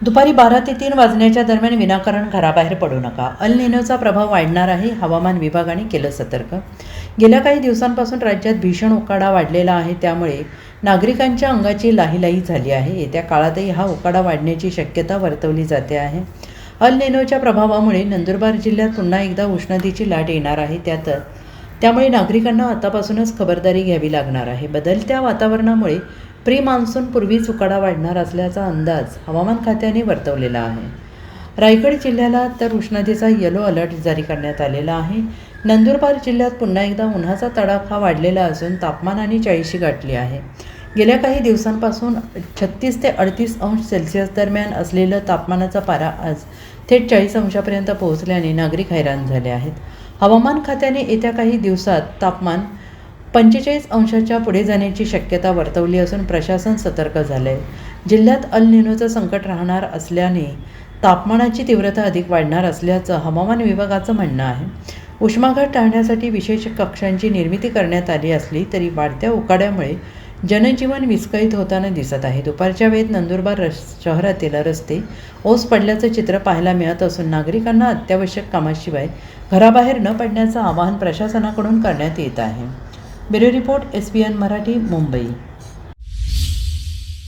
दुपारी 12 ते 3 वाजण्याच्या दरम्यान विनाकारण घराबाहेर पडू नका. अल निनोचा प्रभाव वाढणार आहे, हवामान विभागाने केलं सतर्क. गेल्या काही दिवसांपासून राज्यात भीषण उकाडा वाढलेला आहे, त्यामुळे नागरिकांच्या अंगाची लाहीलाही झाली आहे. येत्या काळातही हा उकाडा वाढण्याची शक्यता वर्तवली जाते आहे. अल निनोच्या प्रभावामुळे नंदुरबार जिल्ह्यात पुन्हा एकदा उष्णतेची लाट येणार आहे. त्यामुळे नागरिकांना आतापासूनच खबरदारी घ्यावी लागणार आहे. बदलत्या वातावरणामुळे प्री मान्सून पूर्वीच उकाडा वाढणार असल्याचा अंदाज हवामान खात्याने वर्तवलेला आहे. रायगड जिल्ह्याला तर उष्णतेचा येलो अलर्ट जारी करण्यात आलेला आहे. नंदुरबार जिल्ह्यात पुन्हा एकदा उन्हाचा तडाखा वाढलेला असून तापमानाने 40शी गाठली आहे. गेल्या काही दिवसांपासून 36 ते 38 अंश सेल्सिअस दरम्यान असलेलं तापमानाचा पारा आज थेट 40 अंशापर्यंत पोहोचल्याने नागरिक हैराण झाले आहेत. हवामान खात्याने येत्या काही दिवसात तापमान 45 अंशाच्या पुढे जाण्याची शक्यता वर्तवली असून प्रशासन सतर्क झाले आहे. जिल्ह्यात अल निनोचं संकट राहणार असल्याने तापमानाची तीव्रता अधिक वाढणार असल्याचं हवामान विभागाचं म्हणणं आहे. उष्माघात टाळण्यासाठी विशेष कक्षांची निर्मिती करण्यात आली असली तरी वाढत्या उकाड्यामुळे जनजीवन विस्कळीत होताना दिसत आहे. दुपारच्या वेळेत नंदुरबार शहरातील रस्ते ओस पडल्याचं चित्र पाहायला मिळत असून नागरिकांना अत्यावश्यक कामाशिवाय घराबाहेर न पडण्याचं आवाहन प्रशासनाकडून करण्यात येत आहे. Bureau report SBN Marathi, Mumbai.